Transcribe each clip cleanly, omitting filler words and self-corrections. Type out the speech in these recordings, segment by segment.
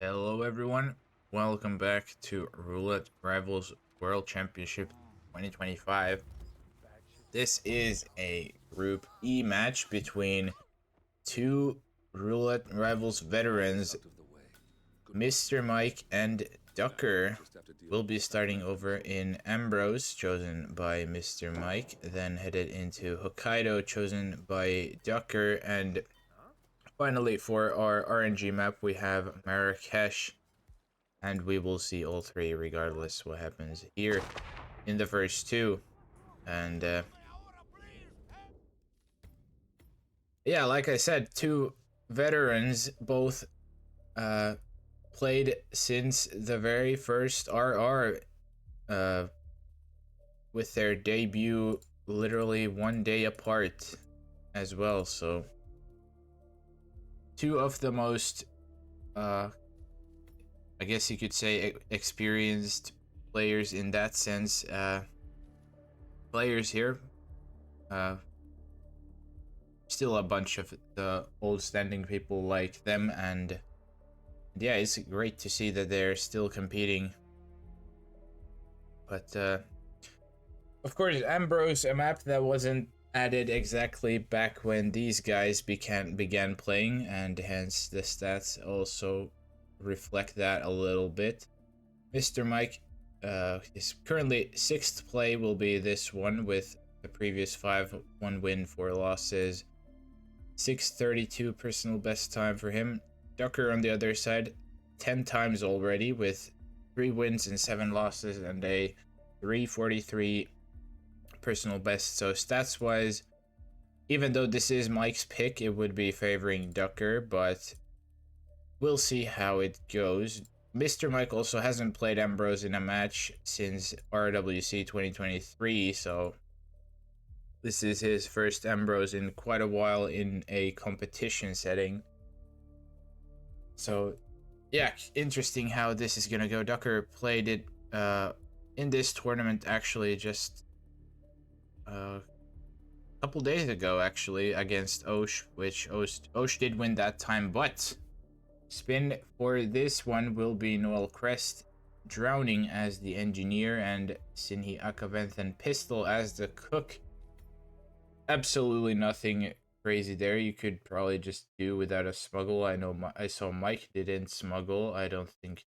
Hello everyone, welcome back to Roulette Rivals World Championship 2025. This is a Group E match between two Roulette Rivals veterans, MrMike and Ducker. Will be starting over in Ambrose, chosen by MrMike, then headed into Hokkaido, chosen by Ducker, and finally for our RNG map we have Marrakesh, and we will see all three regardless what happens here in the first two. And yeah, like I said, two veterans, both uh, played since the very first RR, uh, with their debut literally one day apart as well. So two of the most, uh, I guess you could say, experienced players in that sense. Players here. Uh, Still a bunch of the old standing people like them, and yeah, it's great to see that they're still competing. But of course, Ambrose, a map that wasn't added exactly back when these guys began playing, and hence the stats also reflect that a little bit. MrMike is currently 6th play, will be this one with the previous 5, 1 win, 4 losses. 6:32 personal best time for him. Ducker on the other side, 10 times already with 3 wins and 7 losses and a 3:43 personal best. So stats wise, even though this is Mike's pick, it would be favoring Ducker, but we'll see how it goes. MrMike also hasn't played Ambrose in a match since RRWC 2023, so this is his first Ambrose in quite a while in a competition setting. So yeah, interesting how this is gonna go. Ducker played it in this tournament actually just a couple days ago actually against Osh, which Osh did win that time, but spin for this one will be Noel Crest drowning as the engineer and Sinhi Akaventhan Pistol as the cook. Absolutely nothing crazy there. You could probably just do without a smuggle. I know I saw Mike didn't smuggle. I don't think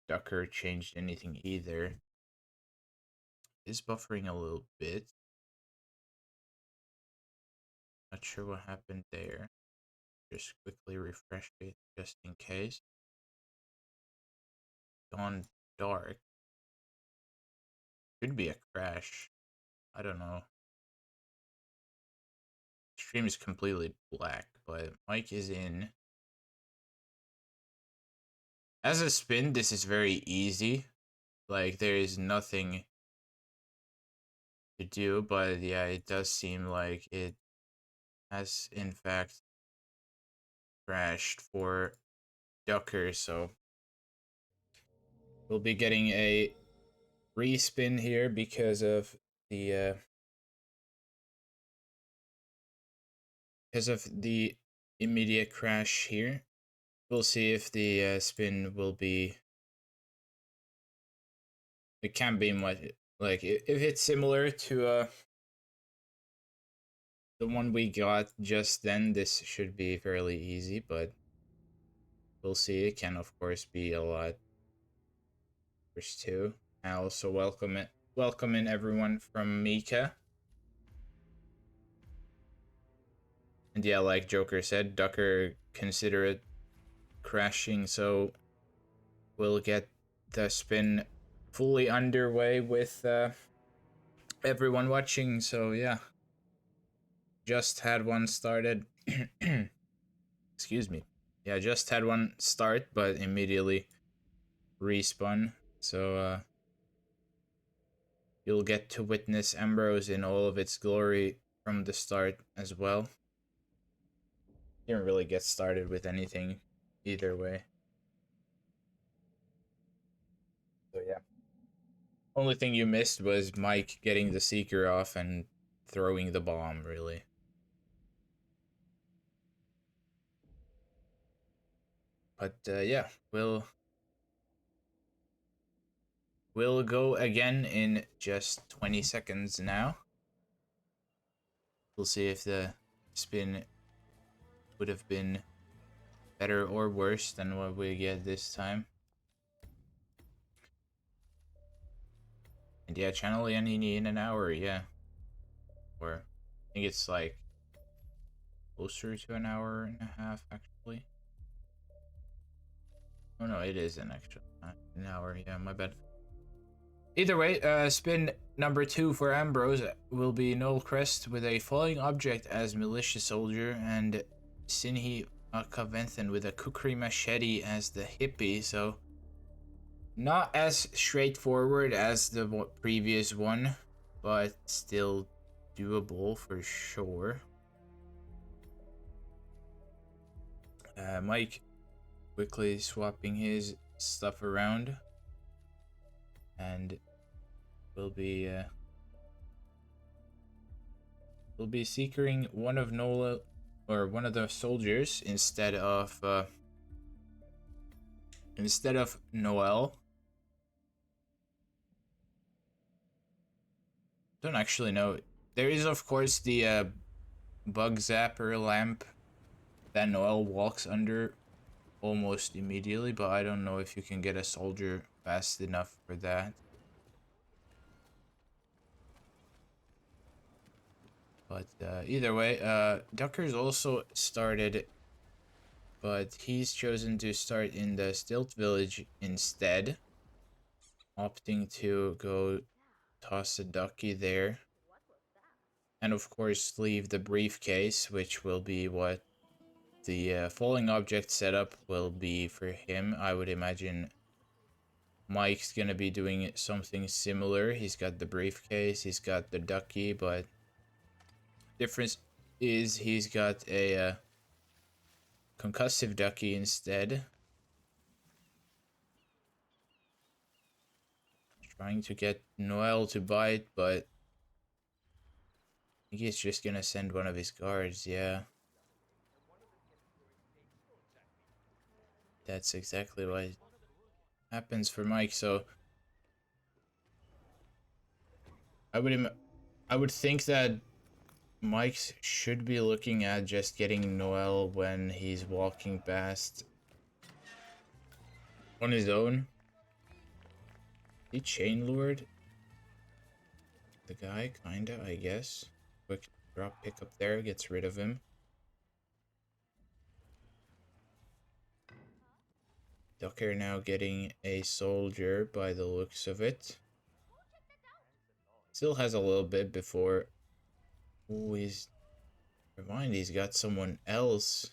Ducker changed anything either. Is buffering a little bit. Not sure what happened there. Just quickly refresh it just in case. Gone dark. Could be a crash. I don't know. Stream is completely black, but Mike is in. As a spin, this is very easy. Like, there is nothing to do, but yeah, it does seem like it has in fact crashed for Ducker, so we'll be getting a respin here because of the immediate crash here. We'll see if the spin will be. It can be much like if it's similar to the one we got just then. This should be fairly easy, but we'll see. It can of course be a lot worse too. I also welcome in everyone from Mika. And yeah, like Joker said, Ducker consider it crashing, so we'll get the spin fully underway with everyone watching. So yeah, just had one started. Excuse me. Yeah, just had one start, but immediately respawn. So you'll get to witness Ambrose in all of its glory from the start as well. Didn't really get started with anything either way. So yeah. Only thing you missed was Mike getting the Seeker off and throwing the bomb, really. But yeah, we'll go again in just 20 seconds now. We'll see if the spin would have been better or worse than what we get this time. And yeah, channel Yanini in an hour, yeah. Or I think it's like closer to an hour and a half actually. Oh no, it is an extra an hour, yeah, my bad. Either way, spin number 2 for Ambrose will be Null Crest with a falling object as militia soldier, and Sinhi Akaventhan with a kukri machete as the hippie, so not as straightforward as the previous one, but still doable for sure. Mike quickly swapping his stuff around, and we'll be seeking one of Nola or one of the soldiers instead of Noel. Don't actually know. There is of course the bug zapper lamp that Noel walks under almost immediately, but I don't know if you can get a soldier fast enough for that. But either way, Ducker's also started, but he's chosen to start in the Stilt Village instead, opting to go toss a ducky there. And of course leave the briefcase, which will be what the falling object setup will be for him. I would imagine Mike's gonna be doing something similar. He's got the briefcase, he's got the ducky, but difference is he's got a concussive ducky instead. Trying to get Noel to bite, but I think he's just gonna send one of his guards, yeah. That's exactly what happens for Mike, so I would think that Mike should be looking at just getting Noel when he's walking past on his own. He chain lured the guy, kinda, I guess. Quick drop pick up there, gets rid of him. Ducker now getting a soldier by the looks of it. Still has a little bit before. Ooh, he's got someone else.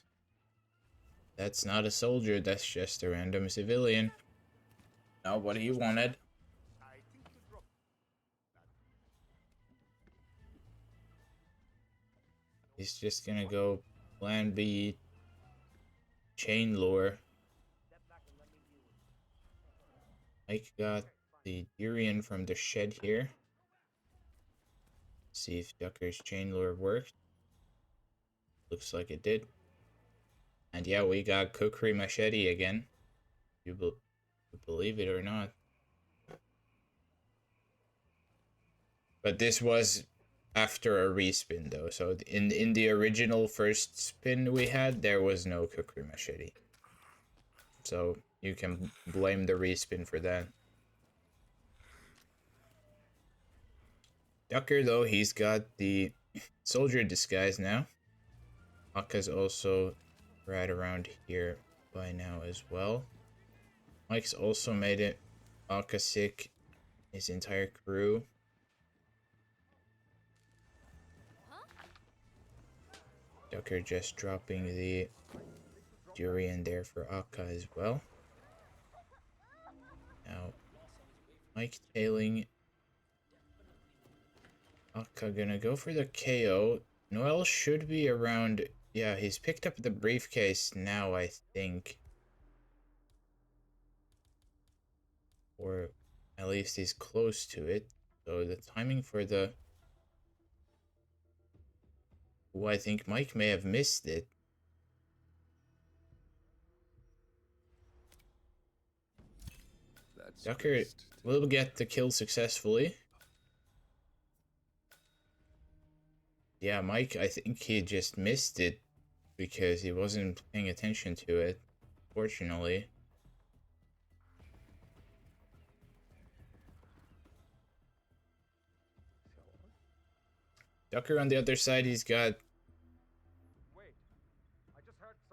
That's not a soldier, that's just a random civilian. Not what he wanted. He's just gonna go plan B, chain lure. Mike got the Durian from the shed here. See if Ducker's chain lure worked. Looks like it did. And yeah, we got Kukri Machete again. You believe it or not. But this was after a respin though, so in the original first spin we had, there was no Kukri Machete. So you can blame the respin for that. Ducker though, he's got the soldier disguise now. Aka's also right around here by now as well. Mike's also made it Aka sick, his entire crew. Ducker just dropping the Durian there for Aka as well. Now, Mike tailing. Aka gonna go for the KO. Noel should be around. Yeah, he's picked up the briefcase now, I think. Or at least he's close to it. So the timing for the... Ooh, I think Mike may have missed it. Ducker will get the kill successfully. Yeah, Mike, I think he just missed it because he wasn't paying attention to it, fortunately. Ducker on the other side, he's got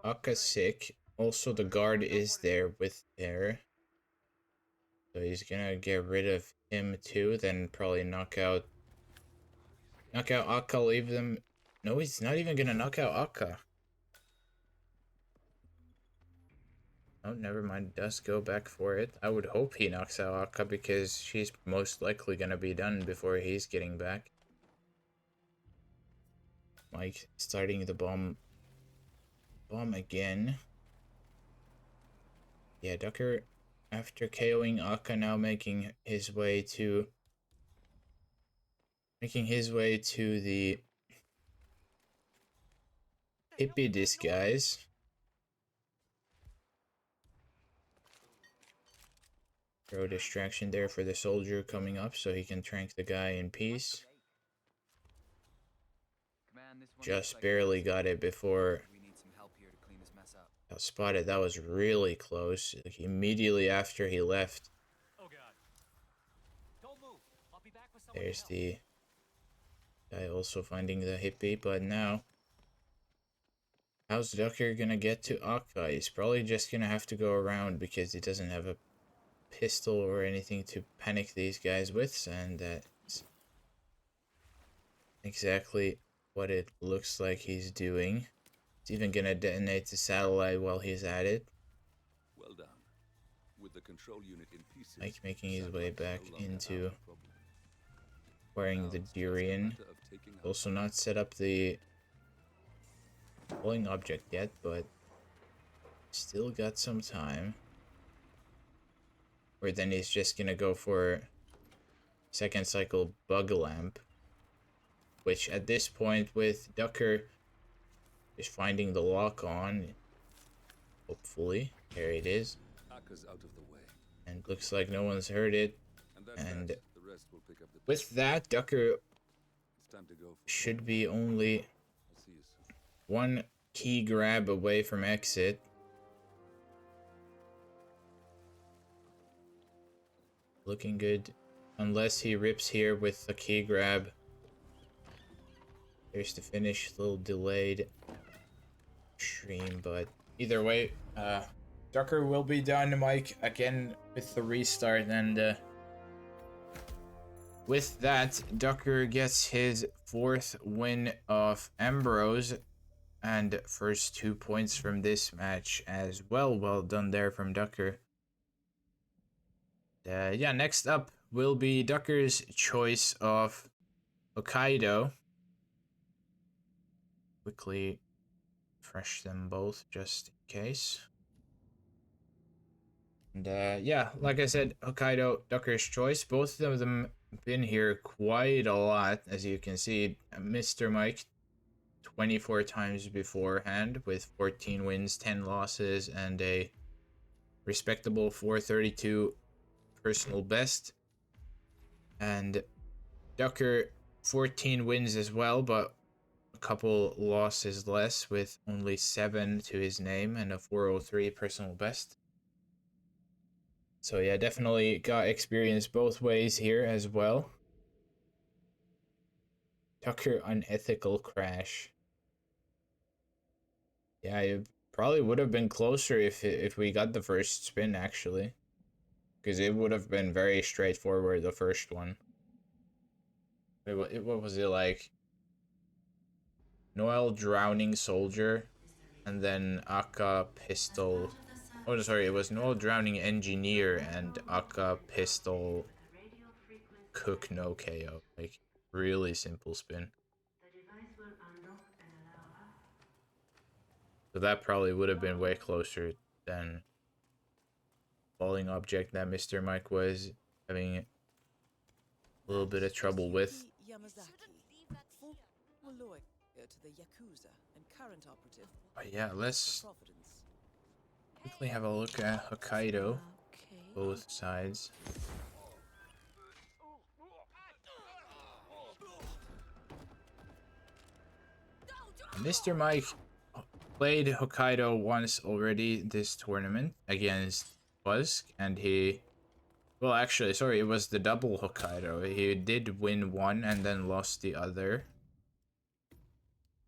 Akka sick. Also, the guard is there with there. So he's gonna get rid of him too, then probably knock out Akka, leave them. No, he's not even gonna knock out Akka. Oh, never mind. Does go back for it. I would hope he knocks out Akka because she's most likely gonna be done before he's getting back. Mike starting the bomb again. Yeah, Ducker, after KOing Akka, now making his way to the hippie disguise. Throw a distraction there for the soldier coming up so he can trank the guy in peace. Just barely got it before I spotted. That was really close. Like, immediately after he left. There's the guy also finding the hippie, but now how's Ducker gonna get to Akka? He's probably just gonna have to go around because he doesn't have a pistol or anything to panic these guys with, and that's exactly what it looks like he's doing. He's even gonna detonate the satellite while he's at it. Well done. With the control unit in pieces, Mike making his way back into wearing the durian. Also not set up the falling object yet, but still got some time. Or then he's just gonna go for second cycle bug lamp, which at this point with Ducker is finding the lock on. Hopefully, there it is. And looks like no one's heard it. And with that, Ducker should be only one key grab away from exit. Looking good, unless he rips here with the key grab. There's the finish, a little delayed stream, but either way, Ducker will be done, Mike, again with the restart, and with that, Ducker gets his 4th win of Ambrose, and first 2 points from this match as well. Well done there from Ducker. Yeah, next up will be Ducker's choice of Hokkaido. Quickly refresh them both just in case. And yeah, like I said, Hokkaido, Ducker's choice. Both of them been here quite a lot, as you can see. MrMike 24 times beforehand with 14 wins, 10 losses, and a respectable 432 personal best. And Ducker 14 wins as well, but a couple losses less with only 7 to his name and a 403 personal best. So yeah, definitely got experience both ways here as well. Ducker unethical crash. Yeah, it probably would have been closer if we got the first spin, actually. Because it would have been very straightforward, the first one. What was it like? Noel drowning soldier, and then Akka pistol. Oh, sorry, it was Noel drowning engineer and Akka pistol cook no KO. Like, really simple spin. So that probably would have been way closer than falling object that MrMike was having a little bit of trouble with. But yeah, let's quickly have a look at Hokkaido. both sides. MrMike played Hokkaido once already this tournament against Busk, and he... Well, actually, sorry, it was the double Hokkaido. He did win one and then lost the other.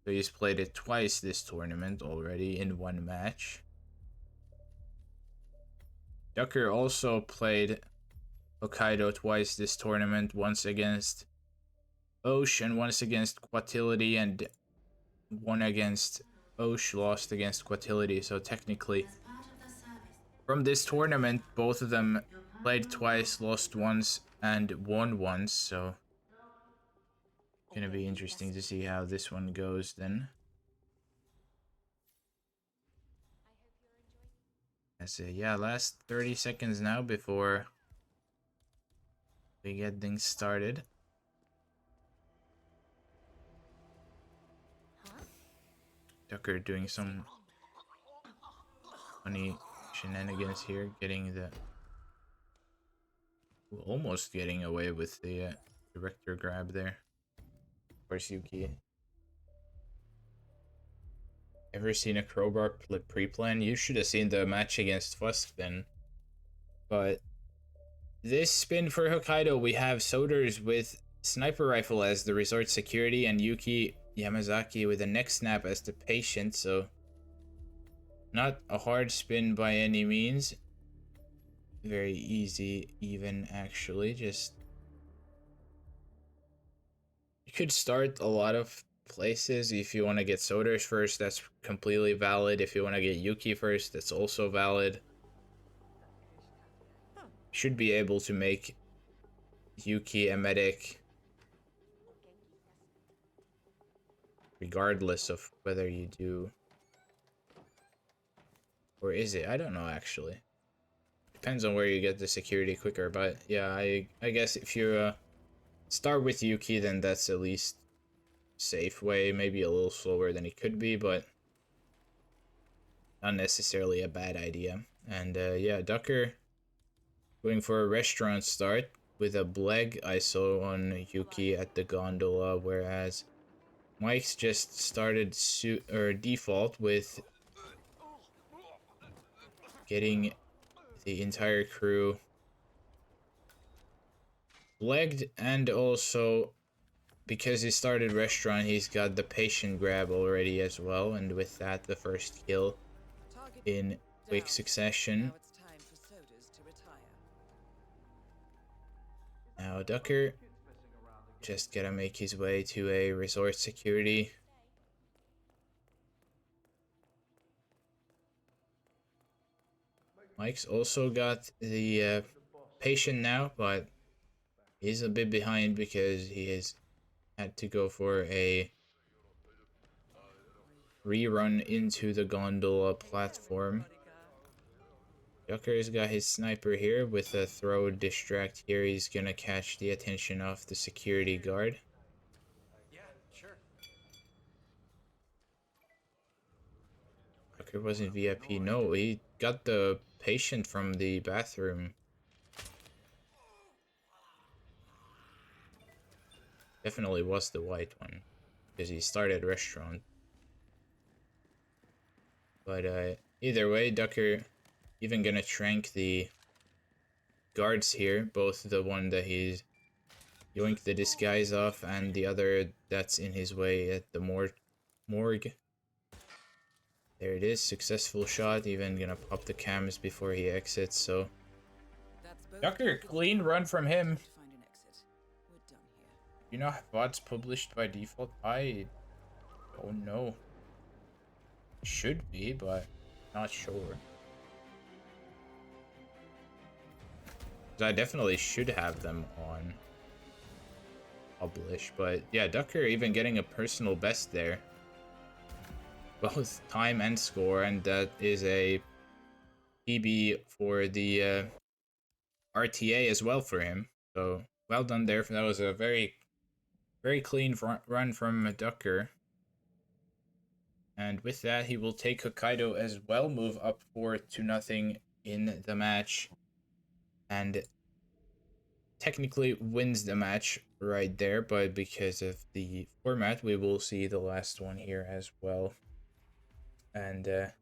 So he's played it twice this tournament already in one match. Ducker also played Hokkaido twice this tournament, once against Osh and once against Quatility, and one against Osh, lost against Quatility. So technically, from this tournament, both of them played twice, lost once, and won once. So gonna be interesting to see how this one goes then. Yeah, last 30 seconds now before we get things started. Ducker doing some funny shenanigans here, getting the... almost getting away with the director grab there. Of course, Yuki. Ever seen a crowbar pre-plan? You should have seen the match against Fusk then. But this spin for Hokkaido, we have Soders with sniper rifle as the resort security and Yuki Yamazaki with a neck snap as the patient, so not a hard spin by any means. Very easy even, actually. Just... you could start a lot of places. If you want to get Soders first, that's completely valid. If you want to get Yuki first, that's also valid. Should be able to make Yuki a medic regardless of whether you do... or is it? I don't know, actually. Depends on where you get the security quicker, but yeah, I guess if you start with Yuki, then that's at least safe way. Maybe a little slower than it could be, but not necessarily a bad idea. And yeah, Ducker going for a restaurant start with a Bleg ISO on Yuki at the gondola, whereas Mike's just started default with getting the entire crew legged, and also because he started restaurant, he's got the patient grab already as well, and with that the first kill in quick succession. Now Ducker just gotta make his way to a resort security. Mike's also got the patient now, but he's a bit behind because he has had to go for a rerun into the gondola platform. Ducker's got his sniper here with a throw distract here. He's gonna catch the attention of the security guard. Yeah, sure. Ducker wasn't VIP. No, he got the patient from the bathroom. Definitely was the white one, because he started restaurant. But either way, Ducker even gonna trank the guards here, both the one that he's yoinked the disguise off and the other that's in his way at the morgue. There it is, successful shot, even gonna pop the cams before he exits, so... Ducker, clean run from him. You know VODs published by default? I don't know. Should be, but not sure. I definitely should have them on publish, but yeah, Ducker even getting a personal best there. Both time and score, and that is a PB for the RTA as well for him. So well done there. That was a very clean run from Ducker. And with that, he will take Hokkaido as well, move up 4-0 in the match. and technically wins the match right there, but because of the format, we will see the last one here as well. And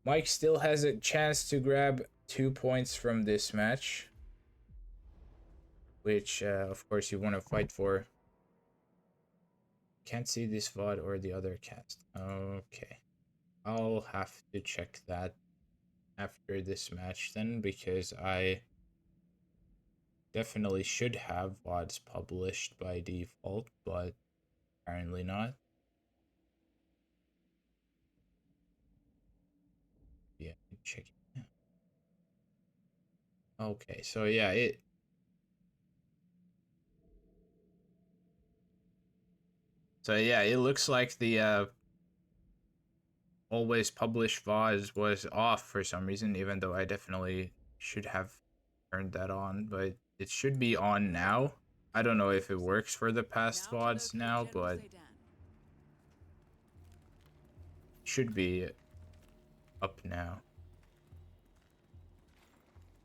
Mike still has a chance to grab 2 points from this match, which of course you want to fight for. Can't see this VOD or the other cast. Okay, I'll have to check that after this match then, because I definitely should have VODs published by default, but apparently not. Yeah, check it. Okay, so yeah, it looks like the always published VODs was off for some reason, even though I definitely should have turned that on, but it should be on now. I don't know if it works for the past VODs now, but should be up now.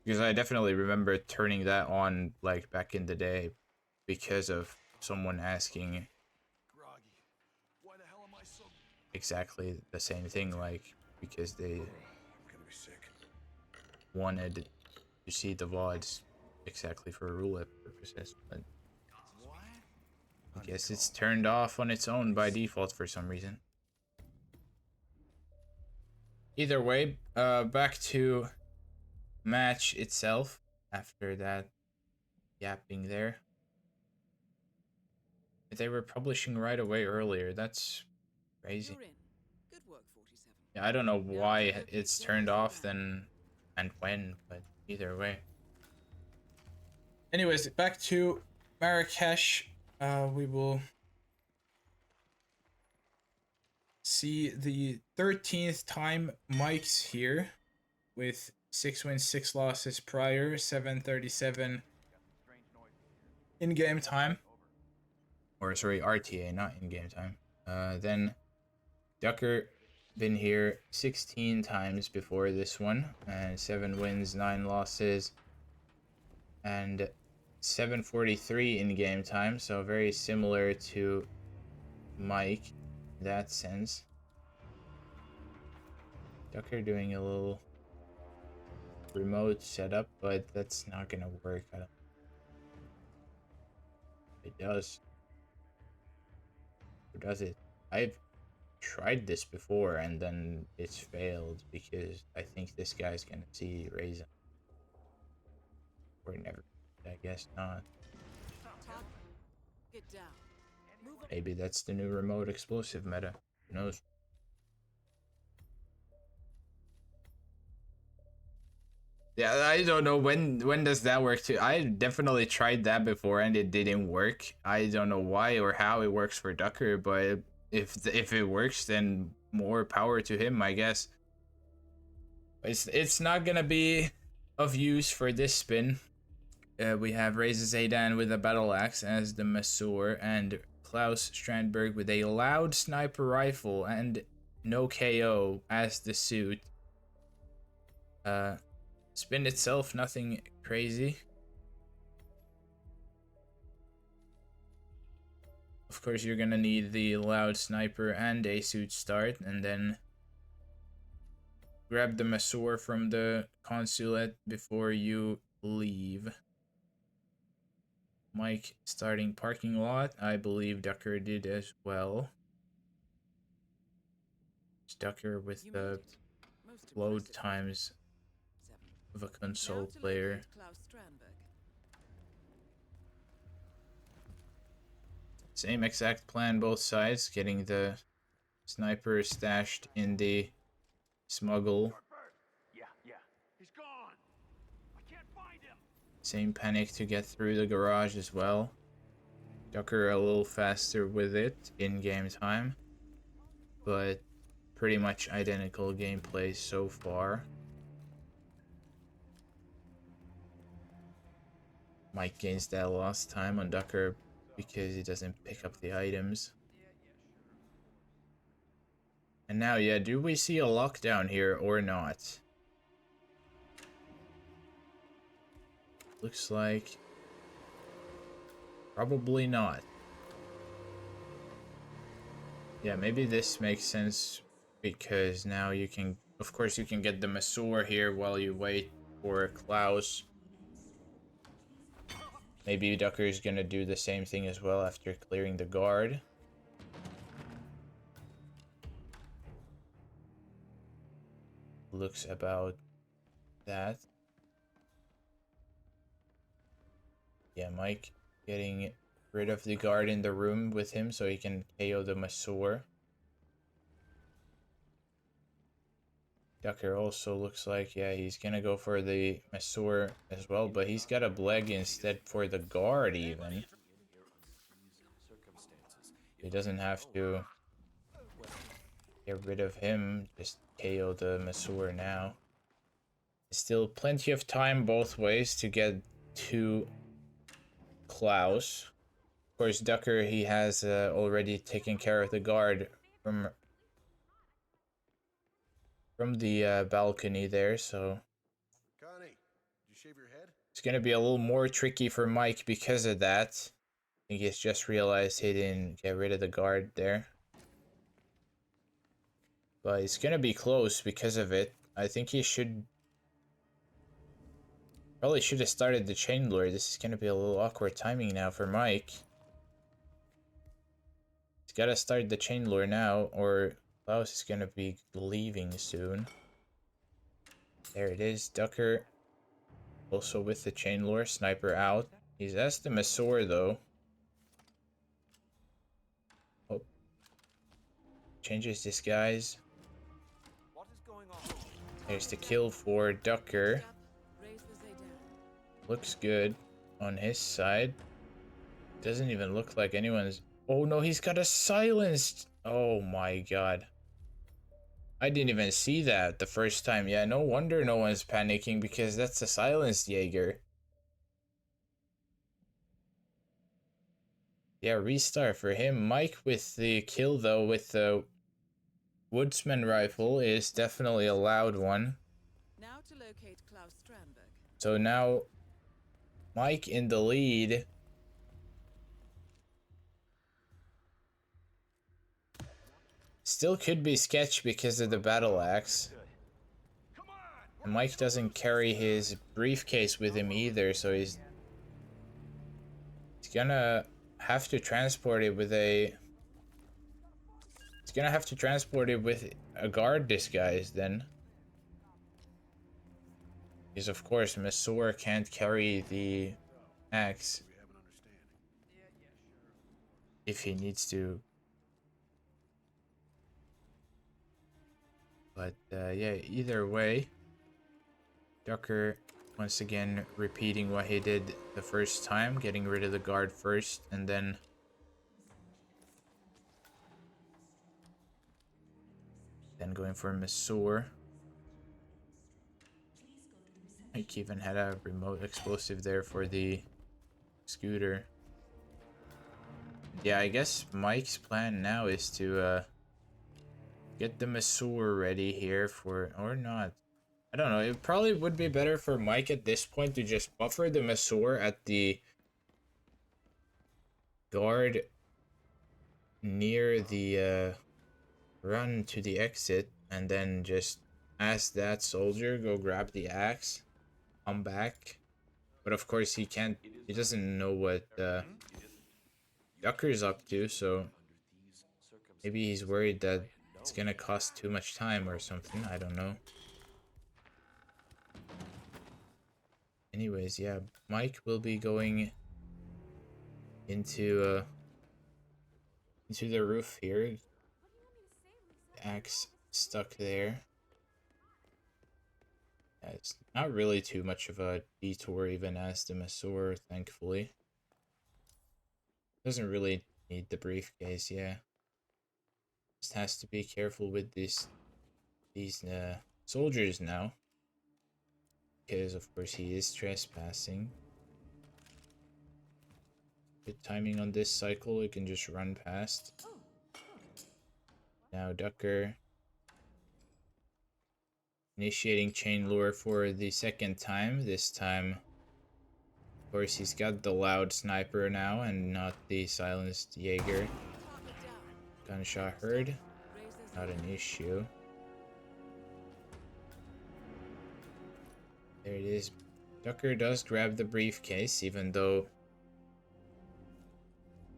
Because I definitely remember turning that on like back in the day because of someone asking exactly the same thing, like because they wanted to see the VODs exactly for roulette purposes, but I guess it's turned off on its own by default for some reason. Either way, back to match itself after that yapping there. They were publishing right away earlier. That's crazy. Yeah, I don't know why it's turned off then and when, but either way. Anyways, back to Marrakesh. We will see the 13th time Mike's here with 6 wins, 6 losses prior, 737 in-game time. Or sorry, RTA, not in-game time. Then Ducker been here 16 times before this one, and 7 wins, 9 losses, and 743 in game time, so very similar to Mike in that sense. Ducker doing a little remote setup, but that's not gonna work. I don't. It does. Or does it? I've tried this before and then it's failed because I think this guy's gonna see Raisin. Or never. I guess not. Maybe that's the new remote explosive meta. Who knows? Yeah, I don't know when does that work too. I definitely tried that before and it didn't work. I don't know why or how it works for Ducker, but if it works, then more power to him, I guess. It's not gonna be of use for this spin. We have Raises Zaydan with a battle axe as the Masseur, and Klaus Strandberg with a loud sniper rifle and no KO as the suit. Spin itself, nothing crazy. Of course, you're gonna need the loud sniper and a suit start, and then grab the Masseur from the consulate before you leave. Mike starting parking lot. I believe Ducker did as well. Ducker with the load times of a console player. Same exact plan both sides, getting the sniper stashed in the smuggle. He's gone. I can't find him. Same panic to get through the garage as well. Ducker a little faster with it in game time, but pretty much identical gameplay so far. Mike gains that lost time on Ducker because he doesn't pick up the items. And now, yeah, do we see a lockdown here or not? Looks like probably not. Yeah, maybe this makes sense because now you can, of course, you can get the Masseur here while you wait for Klaus. Maybe Ducker is gonna do the same thing as well after clearing the guard. Looks about that. Yeah, Mike getting rid of the guard in the room with him so he can KO the Masseur. Ducker also looks like, yeah, he's gonna go for the Masseur as well, but he's got a Bleg instead for the guard even. He doesn't have to get rid of him, just KO the Masseur now. Still plenty of time both ways to get to Klaus. Of course, Ducker, he has already taken care of the guard from the balcony there, so Connie, did you shave your head? it's gonna be a little more tricky for Mike because of that. I think he's just realized he didn't get rid of the guard there. But it's gonna be close because of it. I think he should... Probably should have started the chain lure. This is gonna be a little awkward timing now for Mike. He's gotta start the chain lure now, or Klaus is gonna be leaving soon. There it is, Ducker. Also with the chain lure, sniper out. He's asked the Masseur though. Oh. Changes disguise. What is going on? There's the kill for Ducker. Looks good on his side. Doesn't even look like anyone's... Oh no, he's got a silenced... Oh my god. I didn't even see that the first time. Yeah, no wonder no one's panicking because that's a silenced Jaeger. Yeah, restart for him. Mike with the kill though with the Woodsman rifle is definitely a loud one. Now to locate Klaus Strandberg. So now Mike in the lead. Still could be sketch because of the battle axe. And Mike doesn't carry his briefcase with him either, so he's gonna have to transport it with a... He's gonna have to transport it with a guard disguise then. Because of course Masseur can't carry the axe if he needs to. But yeah, either way, Ducker once again repeating what he did the first time, getting rid of the guard first, and then going for Masseur. Mike even had a remote explosive there for the scooter. Yeah, I guess Mike's plan now is to get the Masseur ready here for... Or not. I don't know. It probably would be better for Mike at this point to just buffer the Masseur at the guard near the run to the exit, and then just ask that soldier go grab the axe, come back. But of course he can't... He doesn't know what Ducker's up to, so maybe he's worried that it's gonna cost too much time or something. I don't know. Anyways, yeah, Mike will be going into the roof here. The axe stuck there. Yeah, it's not really too much of a detour even as the Masseur, thankfully. Doesn't really need the briefcase, yeah. Just has to be careful with these soldiers now. Because of course he is trespassing. Good timing on this cycle, it can just run past. Now Ducker initiating chain lure for the second time. This time Of course, he's got the loud sniper now and not the silenced Jaeger. Target down. Gunshot heard. Raise those Not an issue. There it is. Ducker does grab the briefcase, even though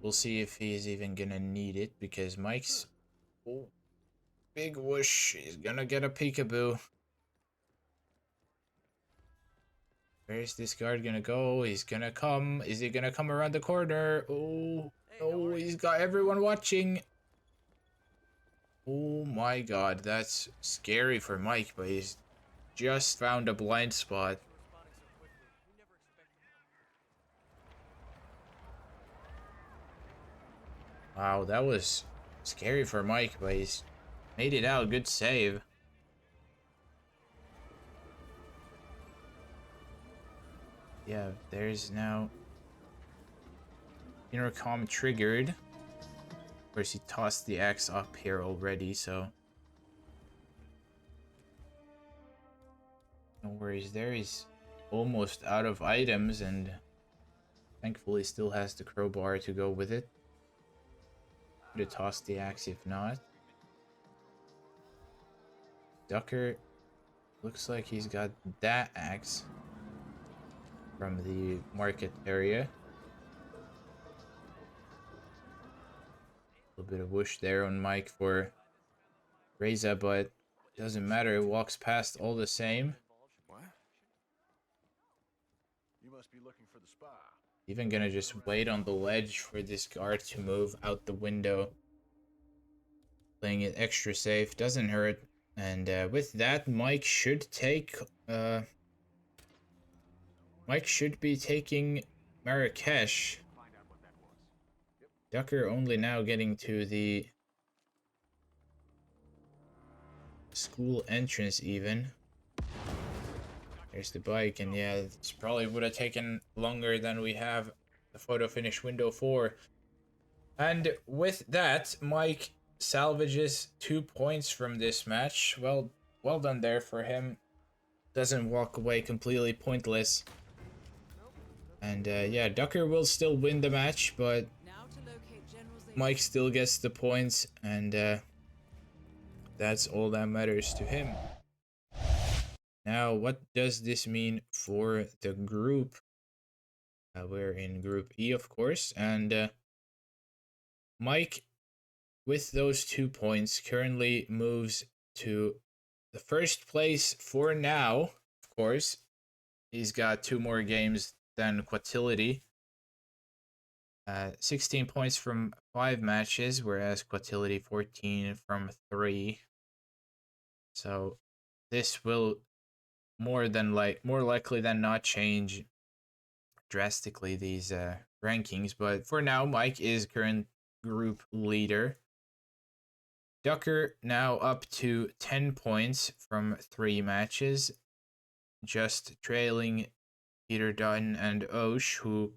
we'll see if he's even gonna need it, because Mike's big whoosh. He's gonna get a peekaboo. Where's this guard gonna go? He's gonna come. Is he gonna come around the corner? Oh, oh, he's got everyone watching. Oh my god, that's scary for Mike, but he's just found a blind spot. Wow, that was scary for Mike, but he's made it out. Good save. Yeah, there's now intercom triggered. Of course, he tossed the axe up here already, so no worries there. He's almost out of items, and thankfully still has the crowbar to go with it. Could have tossed the axe if not. Ducker looks like he's got that axe from the market area. A little bit of whoosh there on Mike for Reza, but it doesn't matter. It walks past all the same. What? You must be looking for the spy. Even gonna just wait on the ledge for this guard to move out the window. Playing it extra safe doesn't hurt. And with that, Mike should take Mike should be taking Marrakesh. Ducker only now getting to the school entrance even. There's the bike, and yeah, this probably would have taken longer than we have the photo finish window for. And with that, Mike salvages 2 points from this match. Well done there for him. Doesn't walk away completely pointless. And yeah, Ducker will still win the match, but now to locate General Zay's Mike still gets the points, and that's all that matters to him. Now, what does this mean for the group? We're in Group E, of course, and Mike, with those 2 points, currently moves to the first place for now. Of course, he's got 2 more games than Quatility. 16 points from 5 matches, whereas Quatility 14 from 3. So this will more likely than not change drastically these rankings, but for now Mike is current group leader. Ducker now up to 10 points from 3 matches, just trailing Peter Dutton and Osh, who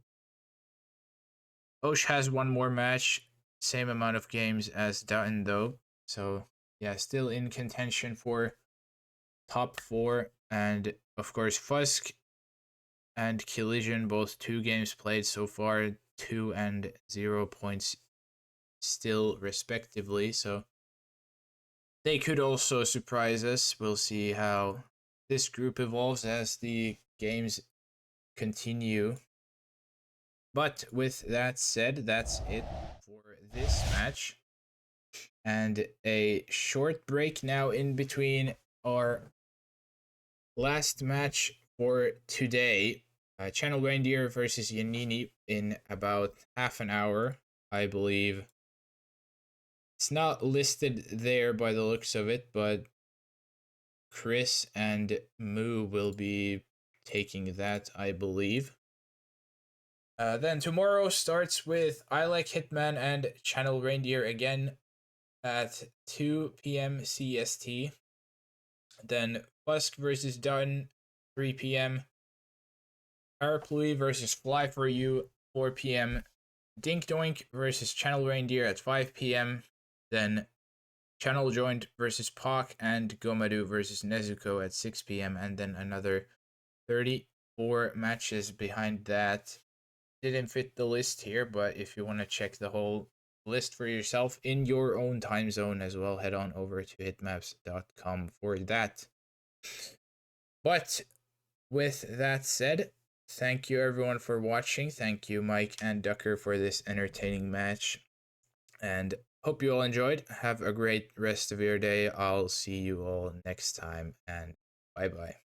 Osh has 1 more match, same amount of games as Dutton though, so yeah, still in contention for top 4. And of course Fusk and Collision, both 2 games played so far, 2 and 0 points still respectively, so they could also surprise us. We'll see how this group evolves as the games continue. But with that said, that's it for this match. And a short break now in between our last match for today. Channel Reindeer versus Yanini in about half an hour, I believe. It's not listed there by the looks of it, but Chris and Moo will be taking that, I believe. Then tomorrow starts with I Like Hitman and Channel Reindeer again at 2 p.m. CST. Then Fusk versus Dutton, 3 p.m. Parapluie versus Fly For You, 4 p.m. Dink Doink versus Channel Reindeer at 5 p.m. Then Channel Joint versus Pak and Gomadu versus Nezuko at 6 p.m. And then another 30 4 matches behind that. Didn't fit the list here, but if you want to check the whole list for yourself in your own time zone as well, head on over to hitmaps.com for that. But with that said, thank you everyone for watching. Thank you, Mike and Ducker, for this entertaining match. And hope you all enjoyed. Have a great rest of your day. I'll see you all next time, and bye bye.